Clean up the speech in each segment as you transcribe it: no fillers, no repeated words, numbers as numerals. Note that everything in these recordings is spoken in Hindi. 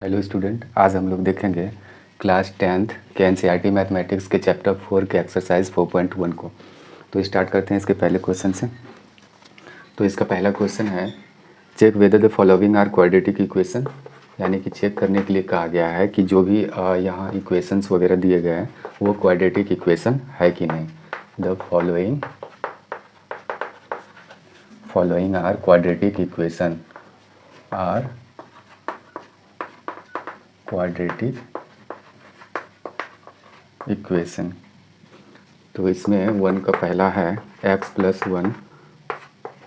हेलो स्टूडेंट, आज हम लोग देखेंगे क्लास 10th के एनसीईआरटी मैथमेटिक्स के चैप्टर 4 के एक्सरसाइज 4.1 को। तो स्टार्ट करते हैं इसके पहले क्वेश्चन से। तो इसका पहला क्वेश्चन है, check whether the following are quadratic equation. यानी कि चेक करने के लिए कहा गया है कि जो भी यहाँ इक्वेशंस वगैरह दिए गए हैं वो क्वाड्रेटिक इक्वेशन है कि नहीं। The following are quadratic equation are quadratic equation. तो इसमें 1 का पहला है x plus 1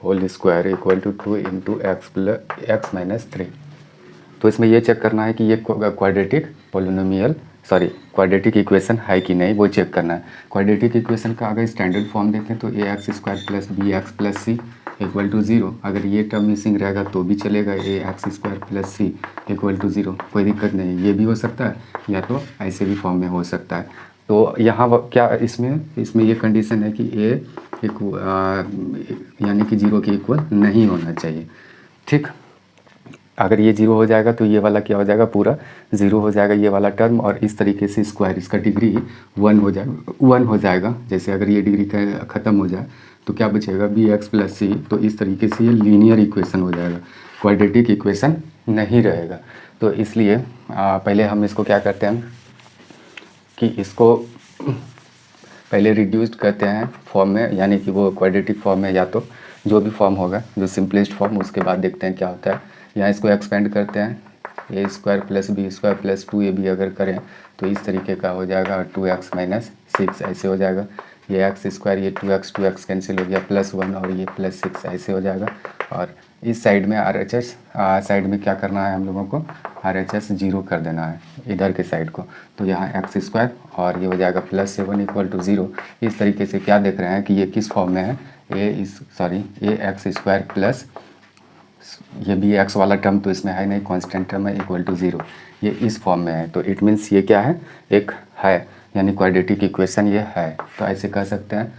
whole square equal to 2 into x minus 3। तो इसमें ये चेक करना है कि ये क्वाड्रेटिक इक्वेशन है कि नहीं, वो चेक करना है। क्वाड्रेटिक इक्वेशन का अगर स्टैंडर्ड फॉर्म देखें तो A X square plus B X plus C equal to 0। अगर ये टर्म मिसिंग रहेगा तो भी चलेगा, A X square plus C equal to 0, कोई दिक्कत नहीं। ये भी हो सकता है या तो ऐसे भी फॉर्म में हो सकता है। तो यहाँ क्या इसमें ये कंडीशन है कि ए यानी कि 0 के इक्वल नहीं होना चाहिए। ठीक, अगर ये 0 हो जाएगा तो ये वाला क्या हो जाएगा, पूरा 0 हो जाएगा ये वाला टर्म। और इस तरीके से स्क्वायर, इसका डिग्री 1 हो जाएगा। जैसे अगर ये डिग्री का ख़त्म हो जाए तो क्या बचेगा, बी एक्स प्लस सी। तो इस तरीके से ये लीनियर इक्वेशन हो जाएगा, क्वाड्रेटिक इक्वेशन नहीं रहेगा। तो इसलिए पहले हम इसको क्या करते हैं कि इसको पहले रिड्यूस्ड करते हैं फॉर्म में, यानी कि वो क्वाड्रेटिक फॉर्म में या तो जो भी फॉर्म होगा, जो सिंपलेस्ट फॉर्म, उसके बाद देखते हैं क्या होता है। यहाँ इसको एक्सपेंड करते हैं, A square plus B square plus 2ab अगर करें तो इस तरीके का हो जाएगा, और 2x माइनस 6 ऐसे हो जाएगा। ये एक्स स्क्वायर, ये 2x कैंसिल हो गया, प्लस 1 और ये प्लस 6 ऐसे हो जाएगा। और इस साइड में RHS साइड में क्या करना है हम लोगों को, RHS 0 कर देना है इधर के साइड को। तो यहाँ एक्स स्क्वायर और ये हो जाएगा प्लस 7 इक्वल टू 0। इस तरीके से क्या देख रहे हैं कि ये किस फॉर्म में है, ए एक्स स्क्वायर प्लस ये बी एक्स वाला टर्म तो इसमें है नहीं, कांस्टेंट टर्म है, इक्वल टू 0। ये इस फॉर्म में है। तो इट मीन्स ये क्या है, एक है, यानी क्वाड्रेटिक इक्वेशन ये है। तो ऐसे कह सकते हैं,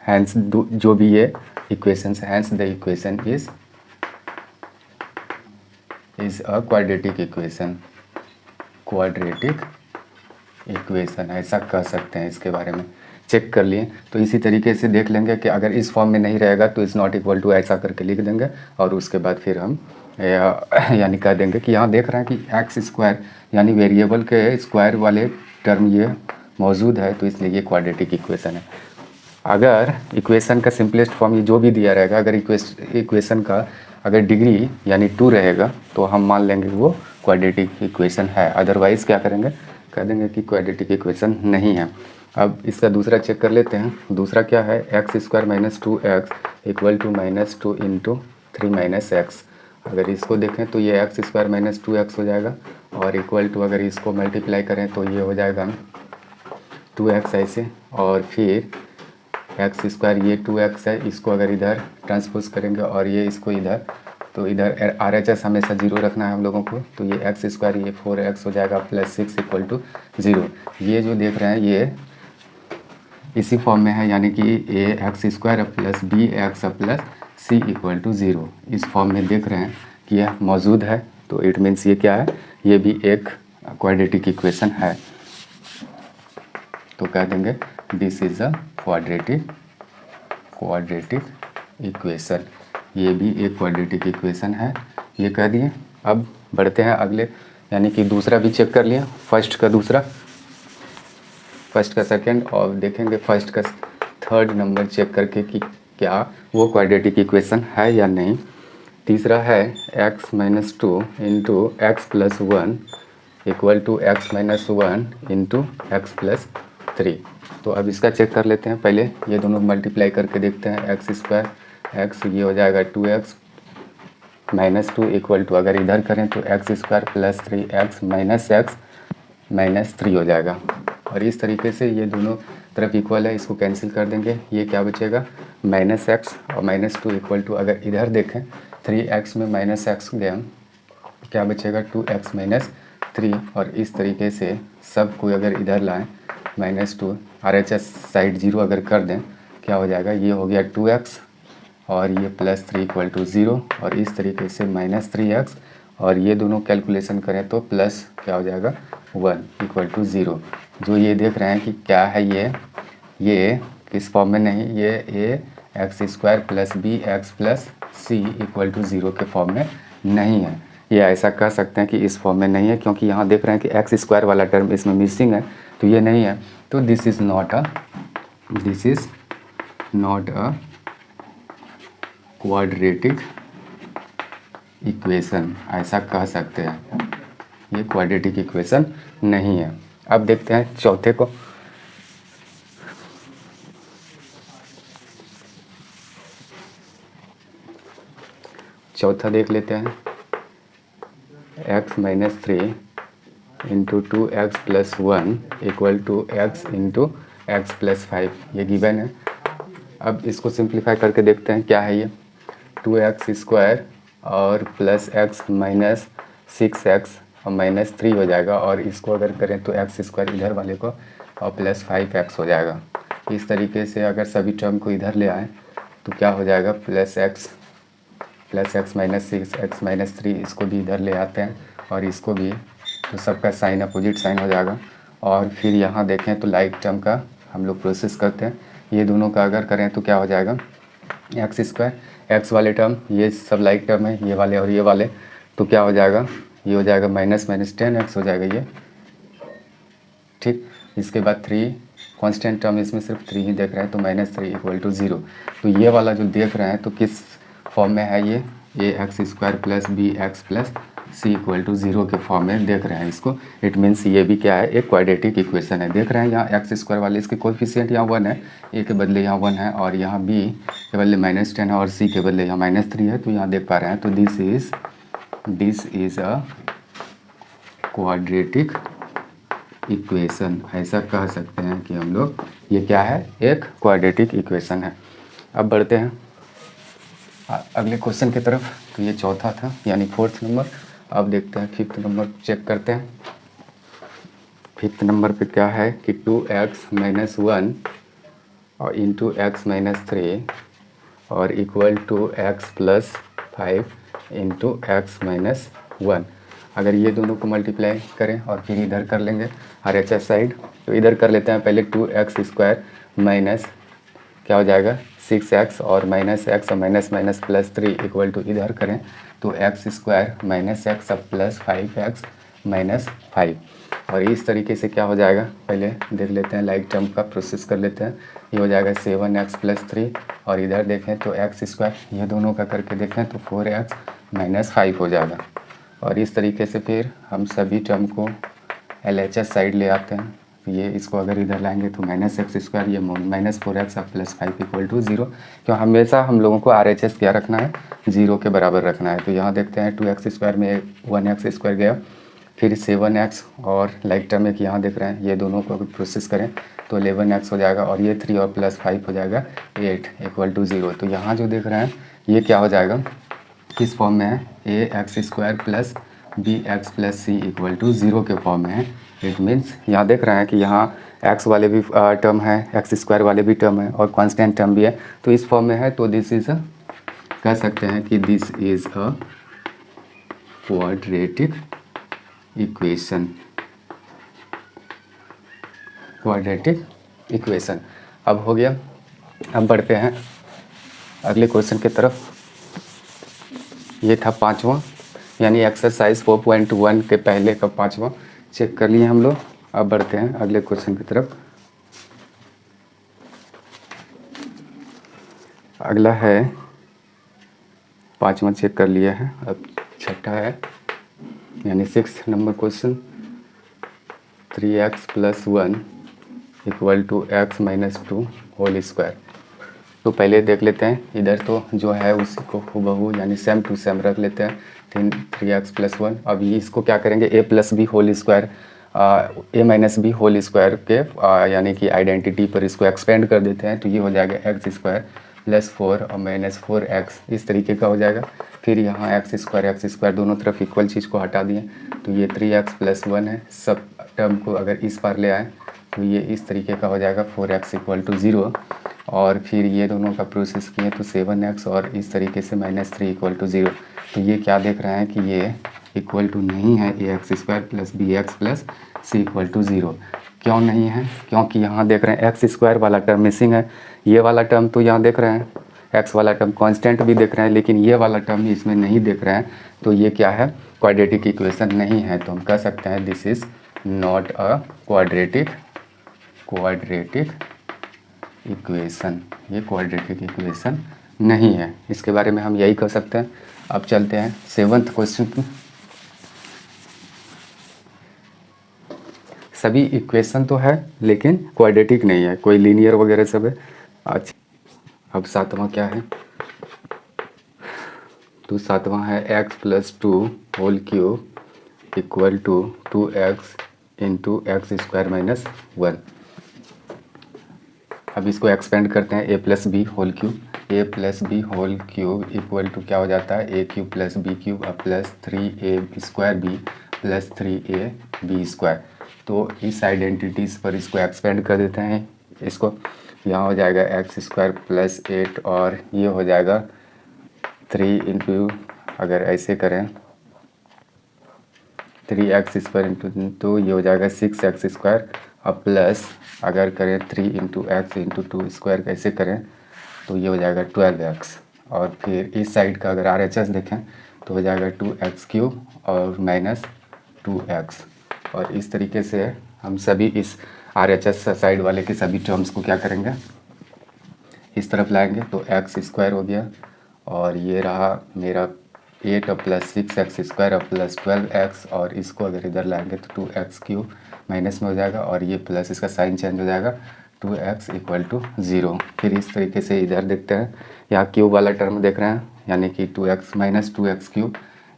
हैंस जो भी ये equations, hence the equation is a quadratic equation ऐसा कह सकते हैं। इसके बारे में चेक कर लिए। तो इसी तरीके से देख लेंगे कि अगर इस फॉर्म में नहीं रहेगा तो इज़ नॉट इक्वल टू ऐसा करके लिख देंगे। और उसके बाद फिर हम यानी कह देंगे कि यहाँ देख रहे हैं कि एक्स स्क्वायर यानी वेरिएबल के स्क्वायर वाले टर्म ये मौजूद है, तो इसलिए ये क्वाड्रेटिक इक्वेशन है। अगर इक्वेशन का सिंपलेस्ट फॉर्म ये जो भी दिया रहेगा, अगर इक्वेशन का अगर डिग्री यानी 2 रहेगा तो हम मान लेंगे वो क्वाड्रेटिक इक्वेशन है। अदरवाइज़ क्या करेंगे, कह देंगे कि क्वाड्रेटिक इक्वेशन नहीं है। अब इसका दूसरा चेक कर लेते हैं। दूसरा क्या है, x square minus 2x equal to minus 2 into 3 minus x. अगर इसको देखें तो ये एक्स स्क्वायर माइनस 2x हो जाएगा, और इक्वल टू अगर इसको मल्टीप्लाई करें तो ये हो जाएगा 2x ऐसे, और फिर एक्स स्क्वायर ये 2x है, इसको अगर इधर ट्रांसपोज करेंगे और ये इसको इधर, तो इधर RHS हमेशा 0 रखना है हम लोगों को। तो ये एक्स स्क्वायर ये 4x हो जाएगा प्लस 6 इक्वल टू 0। ये जो देख रहे हैं ये इसी फॉर्म में है, यानी कि A X square plus B X plus C equal to 0 इस फॉर्म में देख रहे हैं कि यह मौजूद है। तो इट मीन्स ये क्या है, ये भी एक क्वाड्रेटिक इक्वेशन है। तो कह देंगे this is a quadratic equation, ये भी एक क्वाड्रेटिक इक्वेशन है, ये कह दिए। अब बढ़ते हैं अगले, यानी कि दूसरा भी चेक कर लिया, फर्स्ट का सेकंड, और देखेंगे फर्स्ट का थर्ड नंबर चेक करके कि क्या वो क्वाड्रेटिक इक्वेशन है या नहीं। तीसरा है x minus 2 into x plus 1 equal to x minus 1 into x plus 3। तो अब इसका चेक कर लेते हैं। पहले ये दोनों मल्टीप्लाई करके देखते हैं, एक्स स्क्वायर एक्स ये हो जाएगा 2x माइनस 2 इक्वल टू अगर इधर करें तो x square plus 3x minus 3 हो जाएगा। और इस तरीके से ये दोनों तरफ इक्वल है, इसको कैंसिल कर देंगे। ये क्या बचेगा, माइनस एक्स और माइनस 2 इक्वल टू अगर इधर देखें 3x में माइनस एक्स गया, क्या बचेगा 2x माइनस 3। और इस तरीके से सब को अगर इधर लाएं माइनस 2, RHS साइड 0 अगर कर दें क्या हो जाएगा, ये हो गया 2x और ये +3 इक्वल टू 0 और इस तरीके से -3x और ये दोनों कैलकुलेशन करें तो प्लस क्या हो जाएगा 1 इक्वल टू 0। जो ये देख रहे हैं कि क्या है ये किस फॉर्म में नहीं, ये ax² + bx + c equal to 0 के फॉर्म में नहीं है। ये ऐसा कह सकते हैं कि इस फॉर्म में नहीं है, क्योंकि यहाँ देख रहे हैं कि x² वाला टर्म इसमें मिसिंग है, तो ये नहीं है। तो this is not a quadratic equation, ऐसा कह सकते हैं। ये क्वाड्रेटिक इक्वेशन नहीं है। अब देखते हैं चौथे को। चौथा देख लेते हैं। x - 3 into 2x + 1 equal to x into x + 5, ये गिवन है। अब इसको सिंप्लीफाई करके देखते हैं क्या है ये। 2x² और +x - 6x और -3 हो जाएगा, और इसको अगर करें तो x² इधर वाले को और +5x हो जाएगा। इस तरीके से अगर सभी टर्म को इधर ले आएँ तो क्या हो जाएगा, +x - 6x - 3, इसको भी इधर ले आते हैं और इसको भी, तो सबका साइन अपोजिट साइन हो जाएगा। और फिर यहाँ देखें तो लाइक टर्म का हम लोग प्रोसेस करते हैं। ये दोनों का अगर करें तो क्या हो जाएगा, x², x वाले टर्म ये सब लाइक टर्म है, ये वाले और ये वाले, तो क्या हो जाएगा, ये हो जाएगा -10x हो जाएगा ये, ठीक। इसके बाद 3 कांस्टेंट टर्म, इसमें सिर्फ 3 ही देख रहे हैं, तो -3 इक्वल टू 0। तो ये वाला जो देख रहे हैं तो किस फॉर्म में है, ये ax² + bx + c equal to 0 के फॉर्म में देख रहे हैं इसको। इट मीन्स ये भी क्या है, एक क्वाड्रेटिक इक्वेशन है। देख रहे हैं यहाँ x² वाले इसके कोएफिशिएंट यहाँ 1 है, a के बदले यहाँ 1 है, और यहाँ b के बदले -10 है, और c के बदले यहाँ -3 है, तो यहाँ देख पा रहे हैं। तो this is a quadratic equation, ऐसा कह सकते हैं कि हम लोग, ये क्या है, एक क्वाड्रेटिक इक्वेशन है। अब बढ़ते हैं अगले क्वेश्चन की तरफ। तो ये चौथा था, यानी 4th नंबर। अब देखते हैं 5th नंबर, चेक करते हैं। 5th नंबर पे क्या है कि 2x - 1 और इंटू x - 3 और equal to x + 5 into x - 1। अगर ये दोनों को मल्टीप्लाई करें और फिर इधर कर लेंगे RHS साइड, तो इधर कर लेते हैं पहले 2x² माइनस क्या हो जाएगा 6x और -x और माइनस +3 इक्वल टू इधर करें तो x² - x अब +5x - 5, और इस तरीके से क्या हो जाएगा, पहले देख लेते हैं, लाइक टर्म का प्रोसेस कर लेते हैं। ये हो जाएगा 7x + 3 और इधर देखें तो x², ये दोनों का करके देखें तो 4x - 5 हो जाएगा। और इस तरीके से फिर हम सभी टर्म को LHS साइड ले आते हैं। ये इसको अगर इधर लाएंगे तो -x², ये -4x अब +5 इक्वल टू 0, क्यों हमेशा हम लोगों को RHS क्या रखना है, 0 के बराबर रखना है। तो यहाँ देखते हैं 2x² में 1x² गया, फिर 7x और लाइक टर्म एक यहाँ देख रहे हैं, ये दोनों को प्रोसेस करें तो 11x हो जाएगा, और ये 3 और +5 हो जाएगा 8 इक्वल टू 0। तो यहाँ जो देख रहे हैं ये क्या हो जाएगा, किस फॉर्म में है, ax² + bx + c equal to 0 के फॉर्म में है। इट मीन्स यहाँ देख रहे हैं कि यहाँ x वाले भी टर्म है, x² वाले भी टर्म है, और कांस्टेंट टर्म भी है, तो इस फॉर्म में है। तो दिस इज़ कह सकते हैं कि this is a quadratic equation, quadratic equation. अब हो गया। अब बढ़ते हैं अगले क्वेश्चन की तरफ। ये था 5वां, यानी एक्सरसाइज 4.1 के पहले का 5वां चेक कर लिए हम लोग। अब बढ़ते हैं अगले क्वेश्चन की तरफ। अगला है 5वां चेक कर लिया है, अब 6ठा है, यानी 6th number question. 3x + 1 equal to x - 2 whole square. तो पहले देख लेते हैं, इधर तो जो है उसी को हूबहू यानी सेम टू सेम रख लेते हैं, 3x + 1। अब ये इसको क्या करेंगे, a + b whole square, a - b whole square के यानी कि आइडेंटिटी पर इसको एक्सपेंड कर देते हैं, तो ये हो जाएगा x² + 4 और -4x, इस तरीके का हो जाएगा। फिर यहाँ x² दोनों तरफ इक्वल चीज़ को हटा दिए, तो ये 3x + 1 है। सब टर्म को अगर इस पार ले आए तो ये इस तरीके का हो जाएगा 4x इक्वल टू 0, और फिर ये दोनों का प्रोसेस किए तो 7x और इस तरीके से -3 इक्वल टू 0। तो ये क्या देख रहे हैं कि ये इक्वल टू नहीं है ax² plus bx plus c equal to 0। क्यों नहीं है? क्योंकि यहाँ देख रहे हैं x² वाला टर्म मिसिंग है। ये वाला टर्म तो यहाँ देख रहे हैं, x वाला टर्म कांस्टेंट भी देख रहे हैं, लेकिन ये वाला टर्म इसमें नहीं देख रहे हैं। तो ये क्या है? क्वाड्रेटिक इक्वेशन नहीं है। तो हम कह सकते हैं this is not a quadratic equation. ये क्वाड्रेटिक इक्वेशन नहीं है। इसके बारे में हम यही कह सकते हैं। अब चलते हैं 7th क्वेश्चन की। सभी इक्वेशन तो है लेकिन क्वाड्रेटिक नहीं है, कोई लीनियर वगैरह सब है। अच्छा, अब 7वां क्या है? तो 7वां है x + 2 whole cube equal to 2x into x² - 1। अब इसको एक्सपेंड करते हैं a + b whole cube. a + b whole cube equal to क्या हो जाता है? a³ + b³ plus 3ab² plus 3ab²। तो इस आइडेंटिटीज़ पर इसको एक्सपेंड कर देते हैं। इसको यहाँ हो जाएगा x² प्लस 8 और ये हो जाएगा 3 इंटू, अगर ऐसे करें 3x² इंटू, तो ये हो जाएगा 6x² अब प्लस अगर करें 3 इंटू एक्स इंटू 2² कैसे करें तो ये हो जाएगा 12x। और फिर इस साइड का अगर RHS देखें तो हो जाएगा 2x³ और -2x। और इस तरीके से हम सभी इस RHS साइड वाले के सभी टर्म्स को क्या करेंगे? इस तरफ लाएंगे। तो x² हो गया और ये रहा मेरा 8 प्लस 6x² प्लस 12x, और इसको अगर इधर लाएंगे तो 2x³ माइनस में हो जाएगा और ये प्लस इसका साइन चेंज हो जाएगा 2x इक्वल टू 0। फिर इस तरीके से इधर देखते हैं, यहाँ क्यूब वाला टर्म देख रहे हैं, यानी कि 2x माइनस 2x³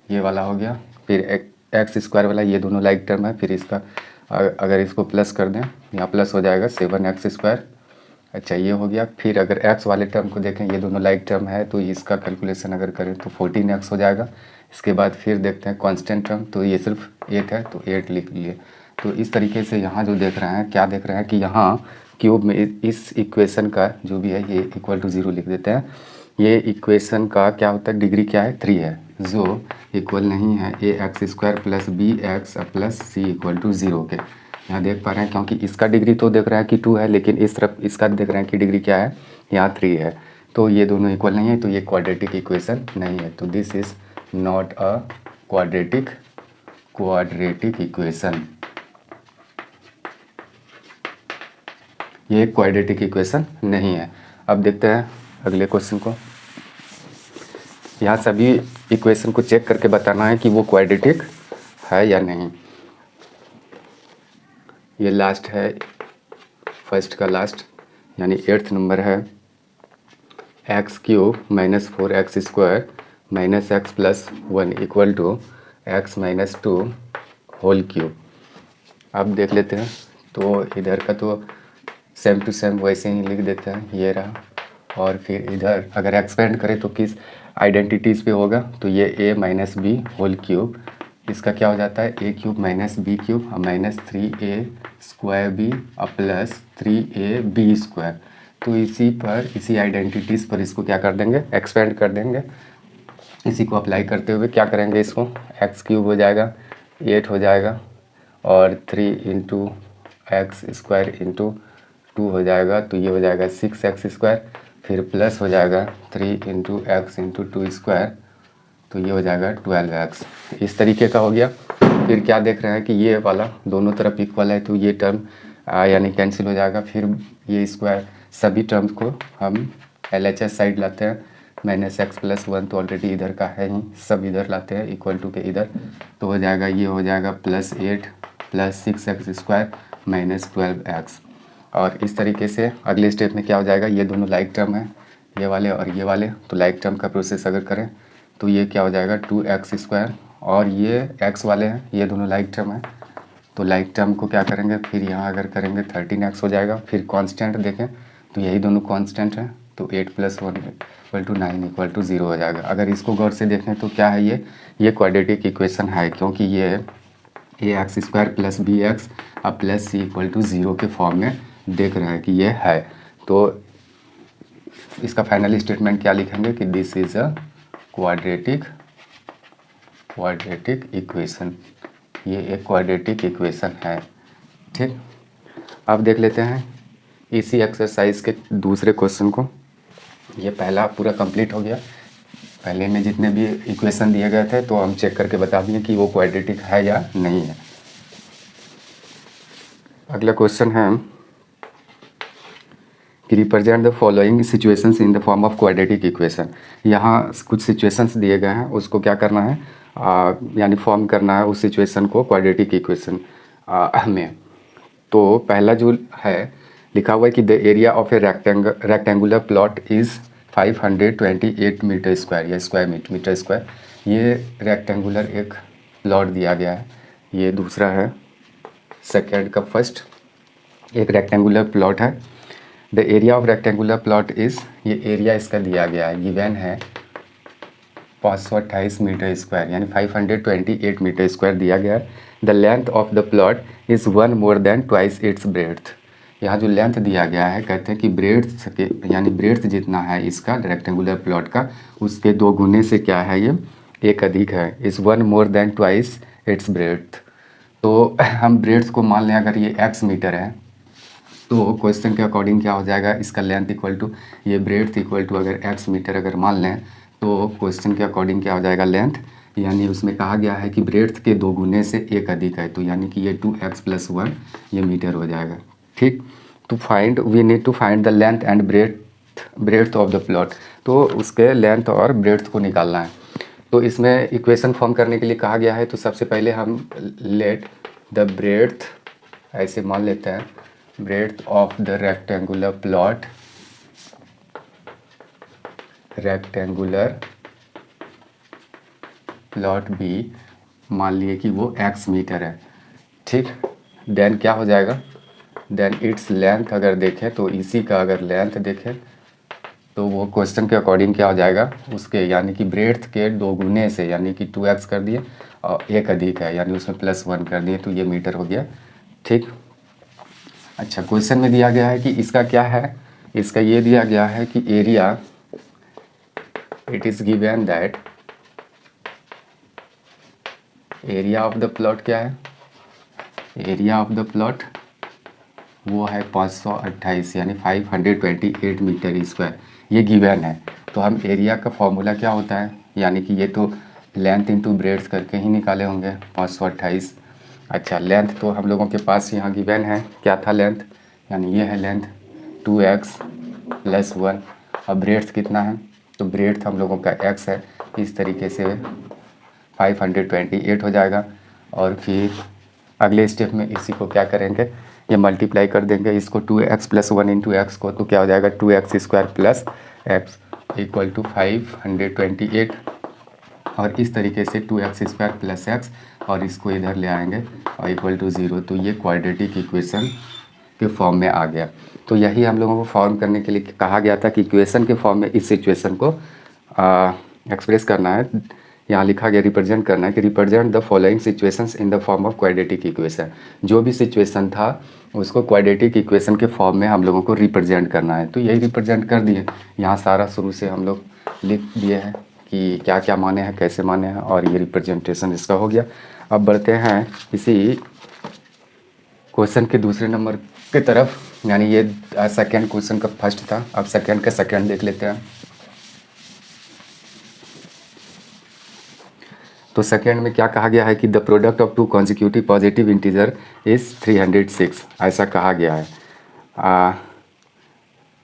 ये वाला हो गया। फिर x² वाला, ये दोनों लाइक टर्म है। फिर इसका अगर इसको प्लस कर दें, यहाँ प्लस हो जाएगा 7x²। अच्छा, ये हो गया। फिर अगर x वाले टर्म को देखें, ये दोनों लाइक टर्म है, तो इसका कैलकुलेशन अगर करें तो 14x हो जाएगा। इसके बाद फिर देखते हैं कांस्टेंट टर्म, तो ये सिर्फ 8 है तो 8 लिख लिए। तो इस तरीके से यहाँ जो देख रहे हैं, क्या देख रहे हैं कि यहाँ क्यूब में इस इक्वेशन का जो भी है ये इक्वल टू 0 लिख देते हैं। ये इक्वेशन का क्या होता है? डिग्री क्या है? 3 है, जो इक्वल नहीं है ax² plus bx plus c equal to 0 के। यहाँ देख पा रहे हैं, क्योंकि इसका डिग्री तो देख रहे हैं कि 2 है, लेकिन इस तरफ इसका देख रहे हैं कि डिग्री क्या है? यहाँ 3 है। तो ये दोनों इक्वल नहीं है, तो ये क्वाड्रेटिक इक्वेशन नहीं है। तो this is not a quadratic equation. ये क्वाड्रेटिक इक्वेशन नहीं है। अब देखते हैं अगले क्वेश्चन को। यहाँ सभी इक्वेशन को चेक करके बताना है कि वो क्वाड्रेटिक है या नहीं। ये लास्ट है, फर्स्ट का लास्ट, यानी 8th नंबर है x³ minus 4x² minus x plus 1 equal to x minus 2 whole cube. अब देख लेते हैं। तो इधर का तो सेम टू सेम वैसे ही लिख देते हैं, ये रहा। और फिर इधर अगर एक्सपेंड करें तो किस आइडेंटिटीज़ पे होगा? तो ये a minus b whole cube, इसका क्या हो जाता है? a³ minus b³ minus 3a² plus 3ab²। तो इसी आइडेंटिटीज़ पर इसको क्या कर देंगे? एक्सपेंड कर देंगे। इसी को अप्लाई करते हुए क्या करेंगे? इसको x³ हो जाएगा 8 हो जाएगा और 3 इंटू x² इंटू 2 हो जाएगा, तो ये हो जाएगा 6x²। फिर प्लस हो जाएगा 3 इंटू x इंटू 2², तो ये हो जाएगा 12x। इस तरीके का हो गया। फिर क्या देख रहे हैं कि ये वाला दोनों तरफ इक्वल है, तो ये टर्म यानी कैंसिल हो जाएगा। फिर ये स्क्वायर, सभी टर्म्स को हम LHS साइड लाते हैं। माइनस x प्लस 1 तो ऑलरेडी इधर का है ही, सब इधर लाते हैं इक्वल टू के इधर, तो हो जाएगा ये हो जाएगा plus 8 plus 6x² minus 12x। और इस तरीके से अगले स्टेप में क्या हो जाएगा? ये दोनों लाइक टर्म है, ये वाले और ये वाले, तो लाइक टर्म का प्रोसेस अगर करें तो ये क्या हो जाएगा 2x², और ये x वाले हैं, ये दोनों लाइक टर्म है, तो लाइक टर्म को क्या करेंगे? फिर यहाँ अगर करेंगे 13x हो जाएगा। फिर कांस्टेंट देखें तो यही दोनों कांस्टेंट हैं, तो 8 plus 1 equal to 9 equal to 0 हो जाएगा। अगर इसको गौर से देखें तो क्या है? ये क्वाड्रेटिक इक्वेशन है, क्योंकि ये ax² plus bx plus c equal to 0 के फॉर्म में देख रहे हैं कि ये है। तो इसका फाइनल स्टेटमेंट क्या लिखेंगे कि this is a quadratic equation, ये एक क्वाड्रेटिक इक्वेशन है। ठीक, अब देख लेते हैं इसी एक्सरसाइज के दूसरे क्वेश्चन को। ये पहला पूरा कंप्लीट हो गया। पहले में जितने भी इक्वेशन दिए गए थे तो हम चेक करके बता दिए कि वो क्वाड्रेटिक है या नहीं है। अगला क्वेश्चन है कि represent the following situations in the form of quadratic equation. यहाँ कुछ सिचुएशंस दिए गए हैं, उसको क्या करना है यानी फॉर्म करना है उस सिचुएशन को क्वाड्रेटिक इक्वेशन में। तो पहला जो है लिखा हुआ है कि the area of a rectangular plot is 528 metre square या स्क्वायर मीटर स्क्वायर। ये रेक्टेंगुलर एक प्लॉट दिया गया है। ये दूसरा है, सेकेंड का फर्स्ट एक रेक्टेंगुलर प्लॉट है। The area of rectangular plot is, ये एरिया इसका दिया गया है, गिवन है 528 मीटर स्क्वायर यानी 528 मीटर स्क्वायर दिया गया है। The length of the plot is 1 more than twice its breadth. यहाँ जो लेंथ दिया गया है कहते हैं कि ब्रेड्थ के यानी ब्रेड्थ जितना है इसका रेक्टेंगुलर प्लॉट का, उसके 2 गुने से क्या है ये एक अधिक है। Is 1 more than twice its breadth. तो हम ब्रेड्थ को मान लें अगर ये x मीटर है तो क्वेश्चन के अकॉर्डिंग क्या हो जाएगा, इसका लेंथ इक्वल टू ये ब्रेड्थ इक्वल टू अगर x मीटर अगर मान लें तो क्वेश्चन के अकॉर्डिंग क्या हो जाएगा लेंथ, यानी उसमें कहा गया है कि ब्रेड्थ के 2 गुने से एक अधिक है, तो यानी कि ये 2x + 1 ये मीटर हो जाएगा। ठीक, to find we need to find the length and breadth of the plot. तो उसके लेंथ और ब्रेड्थ को निकालना है। तो इसमें इक्वेशन फॉर्म करने के लिए कहा गया है, तो सबसे पहले हम लेट द ब्रेड्थ ऐसे मान लेते हैं, breadth of the rectangular plot भी मान लिए कि वो x मीटर है। ठीक, देन क्या हो जाएगा, देन इट्स लेंथ अगर देखें तो इसी का अगर लेंथ देखें तो वो क्वेश्चन के अकॉर्डिंग क्या हो जाएगा उसके यानी कि ब्रेड्थ के 2 गुने से यानी कि 2x कर दिए और एक अधिक है यानी उसमें +1 कर दिए तो ये मीटर हो गया। ठीक, अच्छा क्वेश्चन में दिया गया है कि इसका क्या है, इसका ये दिया गया है कि area, it is given that area of the plot क्या है, एरिया ऑफ द प्लॉट वो है 528 यानी 528 मीटर स्क्वायर, ये गिवन है। तो हम एरिया का फॉर्मूला क्या होता है, यानी कि ये तो लेंथ इंटू ब्रेड्थ करके ही निकाले होंगे 528। अच्छा लेंथ तो हम लोगों के पास यहाँ गिवन है, क्या था लेंथ, यानी ये है लेंथ 2x + 1 और ब्रेड्थ कितना है, तो ब्रेड्थ हम लोगों का x है, इस तरीके से 528 हो जाएगा। और फिर अगले स्टेप में इसी को क्या करेंगे, ये मल्टीप्लाई कर देंगे इसको 2x + 1 × x को, तो क्या हो जाएगा 2x² + x = 528 और इस तरीके से 2x² + x और इसको इधर ले आएंगे और = 0। तो ये क्वाड्रेटिक इक्वेशन के फॉर्म में आ गया। तो यही हम लोगों को फॉर्म करने के लिए कहा गया था कि इक्वेशन के फॉर्म में इस सिचुएशन को एक्सप्रेस करना है। यहाँ लिखा गया रिप्रेजेंट करना है कि represent the following situations in the form of quadratic equation. जो भी सिचुएशन था उसको क्वाड्रेटिक इक्वेशन के फॉर्म में हम लोगों को रिप्रेजेंट करना है। तो यही रिप्रेजेंट कर दिए, यहाँ सारा शुरू से हम लोग लिख दिए हैं कि क्या क्या माने हैं, कैसे माने हैं, और ये रिप्रेजेंटेशन इसका हो गया। अब बढ़ते हैं इसी क्वेश्चन के दूसरे नंबर की तरफ, यानी ये सेकेंड क्वेश्चन का फर्स्ट था, अब सेकेंड का सेकेंड देख लेते हैं। तो सेकेंड में क्या कहा गया है कि the product of 2 consecutive positive integer is 306, ऐसा कहा गया है।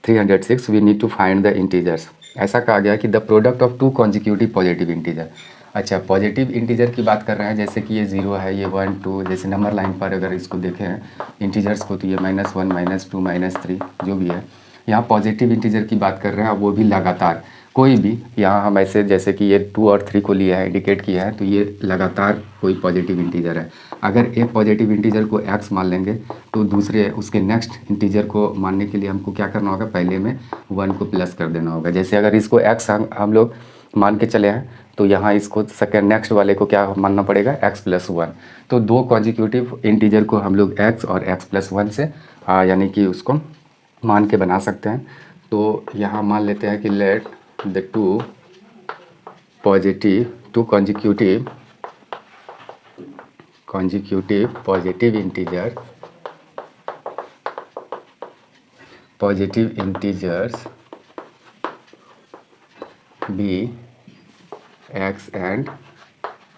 306 we need to find the integers, ऐसा कहा गया है कि the product of 2 consecutive positive integer. अच्छा पॉजिटिव इंटीजर की बात कर रहे हैं, जैसे कि ये 0 है, ये 1 2, जैसे नंबर लाइन पर अगर इसको देखें इंटीजर्स को तो ये -1 -2 -3 जो भी है। यहाँ पॉजिटिव इंटीजर की बात कर रहे हैं, वो भी लगातार कोई भी, यहाँ हम ऐसे जैसे कि ये 2 और 3 को लिया है, इंडिकेट किया है, तो ये लगातार कोई पॉजिटिव इंटीजर है। अगर एक पॉजिटिव इंटीजर को x मान लेंगे तो दूसरे उसके नेक्स्ट इंटीजर को मानने के लिए हमको क्या करना होगा, पहले में 1 को प्लस कर देना होगा। जैसे अगर इसको x हम लोग मान के चले हैं तो यहाँ इसको सेकेंड नेक्स्ट वाले को क्या मानना पड़ेगा, x + 1। तो 2 कॉन्जिक्यूटिव इंटीजर को हम लोग x और x + 1 से यानी कि उसको मान के बना सकते हैं। तो यहाँ मान लेते हैं कि late the to consecutive positive integers be x and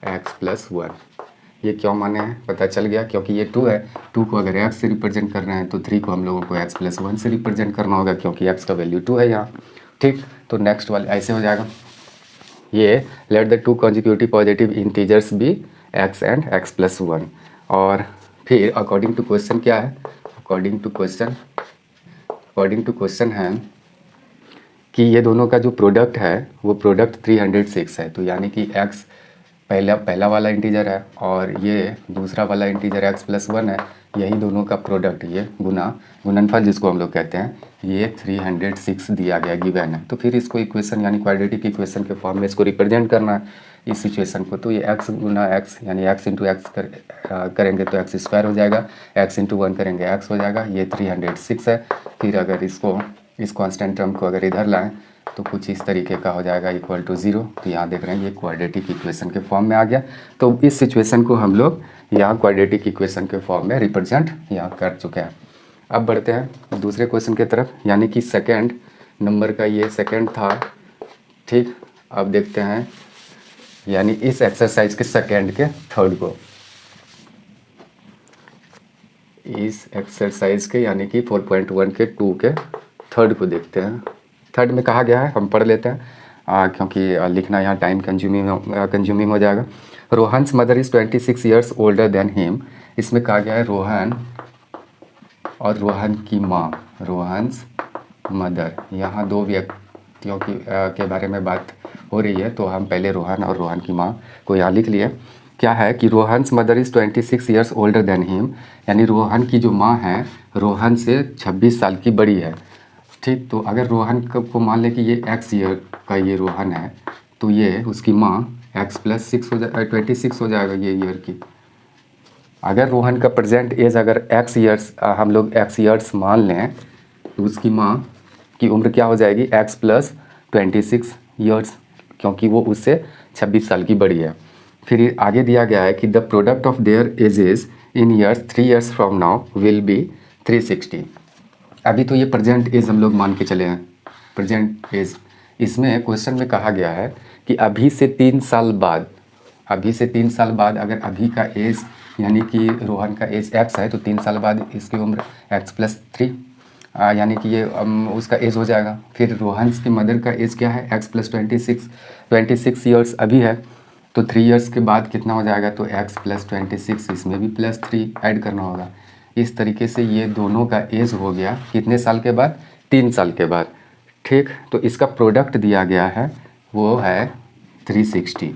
x plus 1। ये क्यों माने हैं पता चल गया, क्योंकि ये 2 है, 2 को अगर x से रिप्रेजेंट कर रहे हैं तो 3 को हम लोगों को x प्लस 1 से रिप्रेजेंट करना होगा, क्योंकि x का वैल्यू 2 है यहाँ। ठीक, तो नेक्स्ट वाले ऐसे हो जाएगा, ये let the two consecutive positive integers be x and x plus 1। और फिर अकॉर्डिंग टू क्वेश्चन क्या है, अकॉर्डिंग टू क्वेश्चन है कि ये दोनों का जो प्रोडक्ट है वो प्रोडक्ट 306 है। तो यानी कि x पहला वाला इंटीजर है और ये दूसरा वाला इंटीजर x प्लस 1 है, यही दोनों का प्रोडक्ट, ये गुणनफल जिसको हम लोग कहते हैं, ये 306 दिया गया गिवन है। तो फिर इसको इक्वेशन यानी क्वाड्रेटिक इक्वेशन के फॉर्म में इसको रिप्रेजेंट करना है इस सिचुएशन को। तो ये x गुना x यानी x इंटू एक्स करेंगे तो x स्क्वायर हो जाएगा, x इंटू 1 करेंगे x हो जाएगा, ये 306 है। फिर अगर इस कांस्टेंट टर्म को अगर इधर लाएं तो कुछ इस तरीके का हो जाएगा इक्वल टू 0। तो यहाँ देख रहे हैं ये क्वाड्रेटिक इक्वेशन के फॉर्म में आ गया। तो इस सिचुएशन को हम लोग यहाँ क्वाड्रेटिक इक्वेशन के फॉर्म में रिप्रेजेंट यहाँ कर चुके हैं। अब बढ़ते हैं दूसरे क्वेश्चन की तरफ, यानी कि सेकंड नंबर का ये सेकंड था। ठीक, अब देखते हैं यानी इस एक्सरसाइज के सेकंड के थर्ड को, इस एक्सरसाइज के यानी कि 4.1 के 2 के थर्ड को देखते हैं। थर्ड में कहा गया है, हम पढ़ लेते हैं क्योंकि लिखना यहाँ टाइम कंज्यूमिंग हो जाएगा। Rohan's mother is 26 years older than him. इसमें कहा गया है रोहन और रोहन की माँ, रोहन्स मदर। यहाँ दो व्यक्तियों के बारे में बात हो रही है, तो हम पहले रोहन और रोहन की माँ को यहाँ लिख लिए। क्या है कि Rohan's mother is 26 years older than him, यानी रोहन की जो माँ है रोहन से 26 साल की बड़ी है। ठीक, तो अगर रोहन को मान ले कि ये x ईयर का ये रोहन है, तो ये उसकी माँ x प्लस 6 हो जाए 26 हो जाएगा ये ईयर की। अगर रोहन का प्रेजेंट एज अगर x ईयर्स हम लोग x ईयर्स मान लें तो उसकी माँ की उम्र क्या हो जाएगी x प्लस 26 ईयर्स, क्योंकि वो उससे 26 साल की बड़ी है। फिर आगे दिया गया है कि the product of their edges in years 3 years from now will be 360। अभी तो ये प्रेजेंट एज हम लोग मान के चले हैं, प्रेजेंट एज। इसमें क्वेश्चन में कहा गया है कि अभी से 3 साल बाद, अगर अभी का एज यानी कि रोहन का एज x है तो 3 साल बाद इसकी उम्र x प्लस 3 यानी कि ये उसका एज हो जाएगा। फिर रोहन की मदर का एज क्या है x प्लस 26 ईयर्स अभी है, तो 3 ईयर्स के बाद कितना हो जाएगा, तो x प्लस 26, इसमें भी प्लस 3 ऐड करना होगा। इस तरीके से ये दोनों का एज हो गया कितने साल के बाद, 3 साल के बाद। ठीक, तो इसका प्रोडक्ट दिया गया है वो है 360।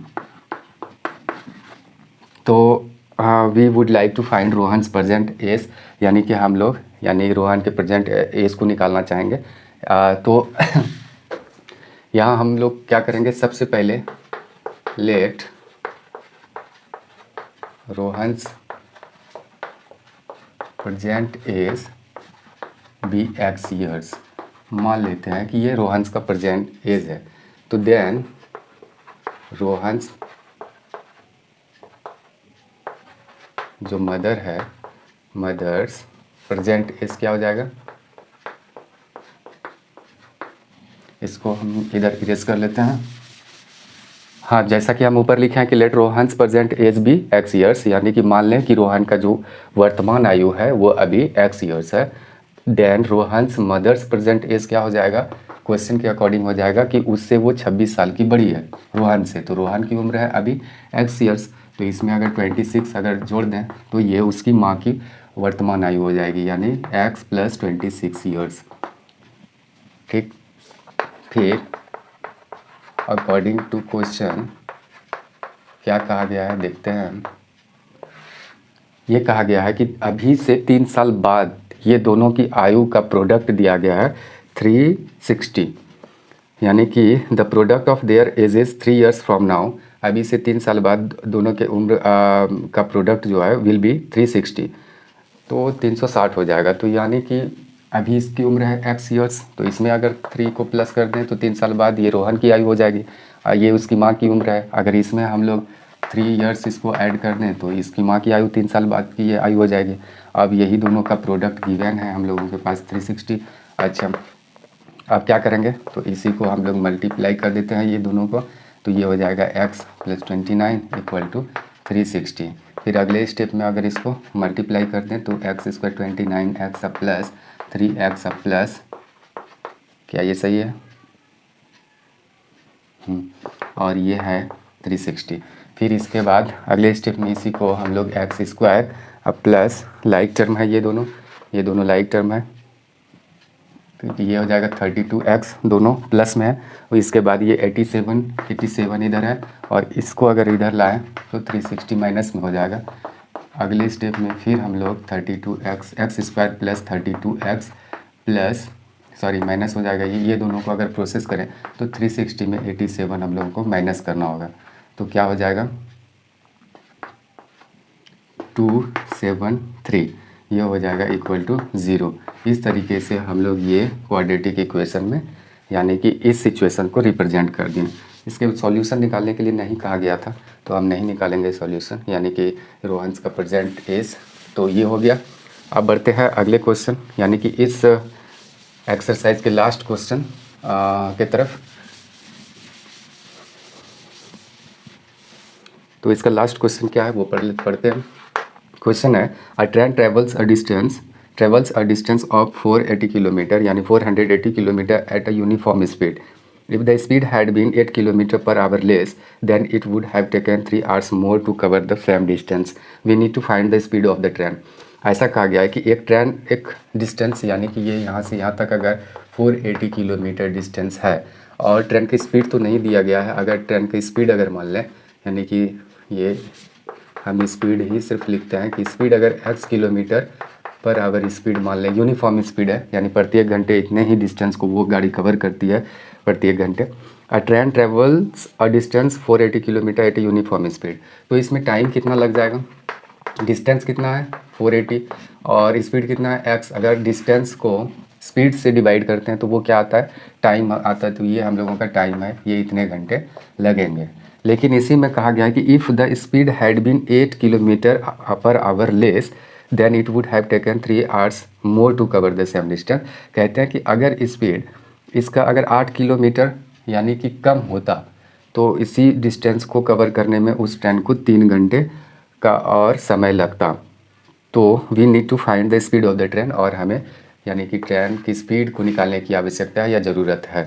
तो we would like to find Rohan's present age, यानी कि हम लोग यानी रोहन के प्रेजेंट एज को निकालना चाहेंगे। तो यहाँ हम लोग क्या करेंगे, सबसे पहले let Rohan's present age be x years. मान लेते हैं कि ये रोहन्स का प्रेजेंट एज है, तो देन रोहन्स जो मदर है, मदर्स प्रेजेंट एज क्या हो जाएगा, इसको हम इधर इरेज कर लेते हैं। हाँ, जैसा कि हम ऊपर लिखे हैं कि let Rohan's present age be x years, यानी कि मान लें कि रोहन का जो वर्तमान आयु है वो अभी x ईयर्स है। Then Rohan's mother's present age क्या हो जाएगा, क्वेश्चन के अकॉर्डिंग हो जाएगा कि उससे वो 26 साल की बड़ी है रोहन से, तो रोहन की उम्र है अभी x ईयर्स। तो इसमें अगर 26 अगर जोड़ दें तो ये उसकी माँ की वर्तमान आयु हो जाएगी, यानी x प्लस 26 ईयर्स। ठीक, फिर अकॉर्डिंग टू क्वेश्चन क्या कहा गया है देखते हैं। ये कहा गया है कि अभी से 3 साल बाद ये दोनों की आयु का प्रोडक्ट दिया गया है 360, यानी कि the product of their edges 3 years from now. अभी से 3 साल बाद दोनों के उम्र का प्रोडक्ट जो है विल बी 360, तो 360 हो जाएगा। तो यानी कि अभी इसकी उम्र है एक्स ईयर्स, तो इसमें अगर 3 को प्लस कर दें तो 3 साल बाद ये रोहन की आयु हो जाएगी। ये उसकी माँ की उम्र है, अगर इसमें हम लोग 3 ईयर्स इसको ऐड कर दें तो इसकी माँ की आयु 3 साल बाद की ये आयु हो जाएगी। अब यही दोनों का प्रोडक्ट गिवन है हम लोगों के पास 360। अच्छा, अब क्या करेंगे, तो इसी को हम लोग मल्टीप्लाई कर देते हैं ये दोनों को, तो ये हो जाएगा x + 29 = 360। फिर अगले स्टेप में अगर इसको मल्टीप्लाई कर दें तो x² 29x plus 3x plus, क्या ये सही है? और ये है 360। फिर इसके बाद अगले स्टेप में इसी को हम लोग x² अब प्लस लाइक टर्म है, ये दोनों लाइक टर्म है, तो ये हो जाएगा 32x, दोनों प्लस में है। और इसके बाद ये 87 इधर है, और इसको अगर इधर लाएं तो 360 माइनस में हो जाएगा। अगले स्टेप में फिर हम लोग 32x x² plus 32x plus, sorry minus हो जाएगा, ये दोनों को अगर प्रोसेस करें तो 360 में 87 हम लोगों को माइनस करना होगा, तो क्या हो जाएगा 273, ये हो जाएगा =0। इस तरीके से हम लोग ये क्वाड्रेटिक इक्वेशन में यानी कि इस सिचुएशन को रिप्रेजेंट कर दिए। इसके सॉल्यूशन निकालने के लिए नहीं कहा गया था, तो हम नहीं निकालेंगे सॉल्यूशन, यानी कि रोहन्स का प्रेजेंट एज। तो ये हो गया। अब बढ़ते हैं अगले क्वेश्चन, यानी कि इस एक्सरसाइज के लास्ट क्वेश्चन के तरफ। तो इसका लास्ट क्वेश्चन क्या है वो पढ़ते हैं। क्वेश्चन है, अ train travels a distance of 480 kilometre, यानी 480 kilometre at a uniform speed. If the speed had been 8 km/h less, then it would have taken 3 hours more to cover the same distance. We need to find the speed of the train. ऐसा कहा गया है कि एक ट्रेन एक डिस्टेंस, यानी कि ये यहाँ से यहाँ तक अगर 480 किलोमीटर डिस्टेंस है, और ट्रेन की स्पीड तो नहीं दिया गया है, अगर ट्रेन की स्पीड अगर मान लें, यानी कि ये हम स्पीड ही सिर्फ लिखते हैं कि स्पीड अगर x km/h स्पीड मान लें, यूनिफॉर्म स्पीड है, यानी प्रत्येक घंटे इतने ही डिस्टेंस को वो गाड़ी कवर करती है प्रत्येक घंटे। अ train travels a distance 480 kilometre eight uniform speed, तो इसमें टाइम कितना लग जाएगा, डिस्टेंस कितना है 480 और स्पीड कितना है x, अगर डिस्टेंस को स्पीड से डिवाइड करते हैं तो वो क्या आता है, टाइम आता है, तो ये हम लोगों का टाइम है, ये इतने घंटे लगेंगे। लेकिन इसी में कहा गया है कि if the speed had been 8 km/h less, then it would have taken 3 hours more to cover the same distance. कहते हैं कि अगर स्पीड इसका अगर 8 किलोमीटर यानी कि कम होता, तो इसी डिस्टेंस को कवर करने में उस ट्रेन को 3 घंटे का और समय लगता। तो we need to find the speed of the train, और हमें यानी कि ट्रेन की स्पीड को निकालने की आवश्यकता है या ज़रूरत है।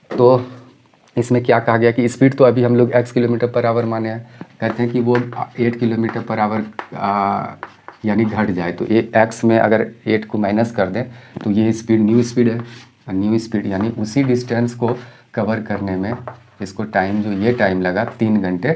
तो इसमें क्या कहा गया कि स्पीड तो अभी हम लोग x km/h माने हैं, कहते हैं कि वो 8 km/h यानी घट जाए, तो ये x में अगर 8 को माइनस कर दें तो ये स्पीड न्यू स्पीड है, न्यू स्पीड यानी उसी डिस्टेंस को कवर करने में इसको टाइम, जो ये टाइम लगा 3 घंटे,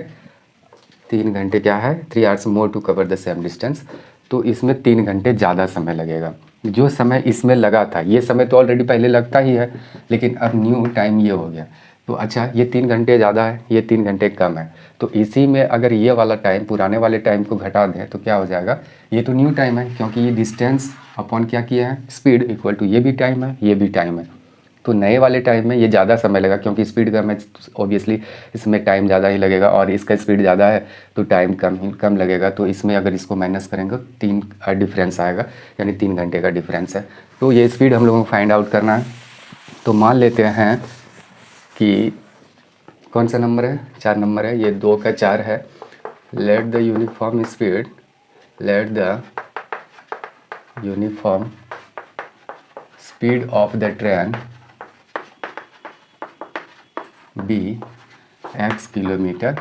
3 घंटे क्या है 3 hours more to cover the same distance, तो इसमें 3 घंटे ज़्यादा समय लगेगा। जो समय इसमें लगा था, ये समय तो ऑलरेडी पहले लगता ही है, लेकिन अब न्यू टाइम ये हो गया। तो अच्छा, ये 3 घंटे ज़्यादा है, ये 3 घंटे कम है, तो इसी में अगर ये वाला टाइम पुराने वाले टाइम को घटा दें तो क्या हो जाएगा, ये तो न्यू टाइम है, क्योंकि ये डिस्टेंस अपॉन क्या किया है स्पीड इक्वल टू ये भी टाइम है, ये भी टाइम है। तो नए वाले टाइम में ये ज़्यादा समय लगा, क्योंकि स्पीड का में ऑब्वियसली इसमें टाइम ज़्यादा ही लगेगा, और इसका स्पीड ज़्यादा है तो टाइम कम लगेगा। तो इसमें अगर इसको माइनस करेंगे 3 डिफरेंस आएगा, यानी 3 घंटे का डिफरेंस है। तो ये स्पीड हम लोगों को फाइंड आउट करना है। तो मान लेते हैं कि कौन सा नंबर है, 4 नंबर है, ये 2 का 4 है। Let the uniform speed of the train be x km/h।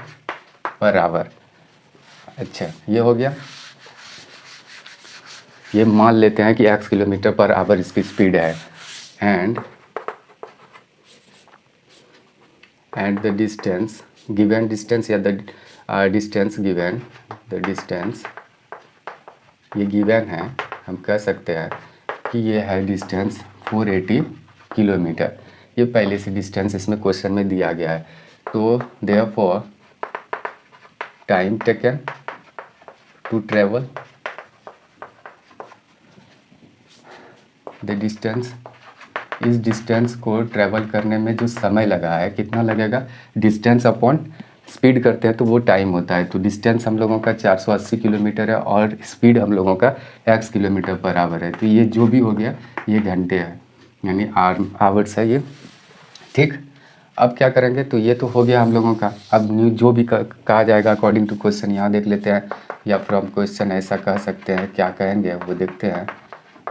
अच्छा, ये हो गया। ये मान लेते हैं कि x km/h इसकी स्पीड है, and the distance given, distance या the distance given, the distance ये गिवन है, हम कह सकते हैं कि ये है डिस्टेंस 480 किलोमीटर। ये पहले से डिस्टेंस इसमें क्वेश्चन में दिया गया है। तो therefore time taken to travel the distance, इस डिस्टेंस को ट्रैवल करने में जो समय लगा है कितना लगेगा, डिस्टेंस अपॉन स्पीड करते हैं तो वो टाइम होता है। तो डिस्टेंस हम लोगों का 480 किलोमीटर है और स्पीड हम लोगों का x किलोमीटर पर आवर है। तो ये जो भी हो गया ये घंटे है, यानी आवर्स है ये, ठीक। अब क्या करेंगे, तो ये तो हो गया हम लोगों का। अब न्यू जो भी कहा जाएगा अकॉर्डिंग टू क्वेश्चन यहाँ देख लेते हैं, या फ्रॉम क्वेश्चन ऐसा कह सकते हैं, क्या कहेंगे वो देखते हैं।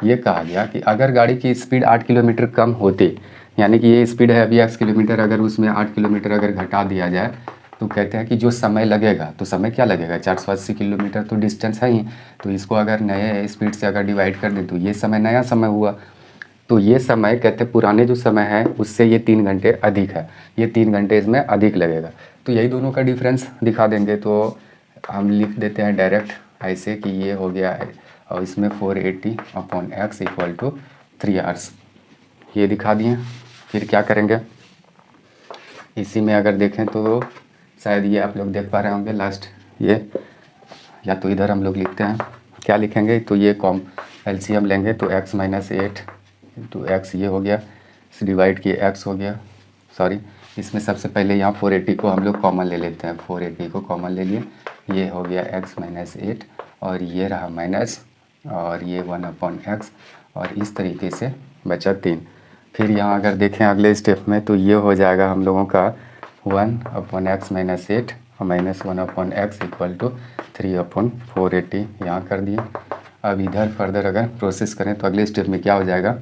ये कहा गया कि अगर गाड़ी की स्पीड 8 किलोमीटर कम होती, यानी कि ये स्पीड है अभी x किलोमीटर, अगर उसमें 8 किलोमीटर अगर घटा दिया जाए तो कहते हैं कि जो समय लगेगा, तो समय क्या लगेगा, 480 किलोमीटर तो डिस्टेंस है ही, तो इसको अगर नए स्पीड से अगर डिवाइड कर दें तो ये समय नया समय हुआ। तो ये समय कहते हैं पुराने जो समय है उससे ये 3 घंटे अधिक है, ये 3 घंटे इसमें अधिक लगेगा। तो यही दोनों का डिफरेंस दिखा देंगे। तो हम लिख देते हैं डायरेक्ट ऐसे कि ये हो गया है, और इसमें 480 upon x equal to 3 hours, ये दिखा दिए। फिर क्या करेंगे, इसी में अगर देखें तो शायद ये आप लोग देख पा रहे होंगे लास्ट ये, या तो इधर हम लोग लिखते हैं, क्या लिखेंगे, तो ये कॉम एलसीएम लेंगे तो x माइनस 8 इंटू एक्स ये हो गया, इस डिवाइड किए x हो गया, सॉरी इसमें सबसे पहले यहाँ 480 को हम लोग कॉमन ले लेते हैं, 480 को कॉमन ले लिए, ये हो गया x माइनस 8 और ये रहा माइनस, और ये 1 अपॉन एक्स, और इस तरीके से बचा 3। फिर यहाँ अगर देखें अगले स्टेप में तो ये हो जाएगा हम लोगों का 1 अपॉन एक्स माइनस 8 और minus 1 upon x equal to 3 upon 480 यहाँ कर दिए। अब इधर फर्दर अगर प्रोसेस करें तो अगले स्टेप में क्या हो जाएगा,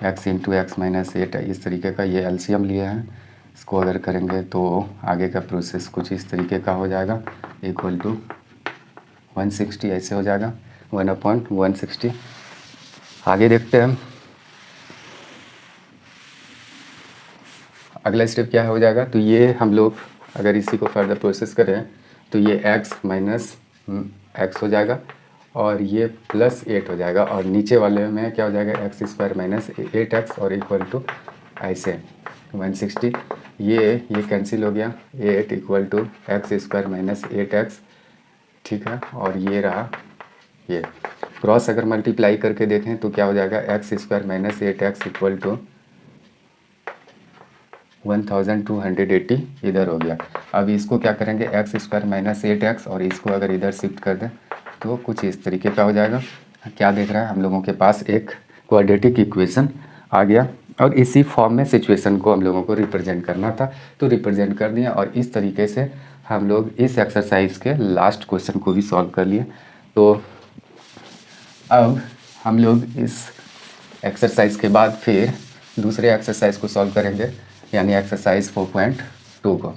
x इंटू एक्स माइनस 8 इस तरीके का, ये एलसीएम लिए हैं, इसको अगर करेंगे तो आगे का प्रोसेस कुछ इस तरीके का हो जाएगा, इक्वल टू 160 ऐसे हो जाएगा, 1 अपॉन 160। आगे देखते हैं अगला स्टेप क्या हो जाएगा। तो ये हम लोग अगर इसी को फर्दर प्रोसेस करें तो ये x माइनस एक्स हो जाएगा और ये प्लस 8 हो जाएगा, और नीचे वाले में क्या हो जाएगा, एक्स स्क्वायर माइनस 8x और इक्वल टू ऐसे 160, ये कैंसिल हो गया, 8 equal to x square minus 8x, ठीक है। और ये रहा, ये क्रॉस अगर मल्टीप्लाई करके देखें तो क्या हो जाएगा, x square minus 8x equal to 1280 इधर हो गया। अब इसको क्या करेंगे, एक्स स्क्वायर माइनस 8x और इसको अगर इधर शिफ्ट कर दें तो कुछ इस तरीके का हो जाएगा। क्या देख रहा है, हम लोगों के पास एक क्वाड्रेटिक इक्वेशन आ गया, और इसी फॉर्म में सिचुएशन को हम लोगों को रिप्रेजेंट करना था, तो रिप्रेजेंट कर दिया। और इस तरीके से हम लोग इस एक्सरसाइज के लास्ट क्वेश्चन को भी सॉल्व कर लिए। तो अब हम लोग इस एक्सरसाइज के बाद फिर दूसरे एक्सरसाइज को सॉल्व करेंगे, यानी एक्सरसाइज 4.2 को।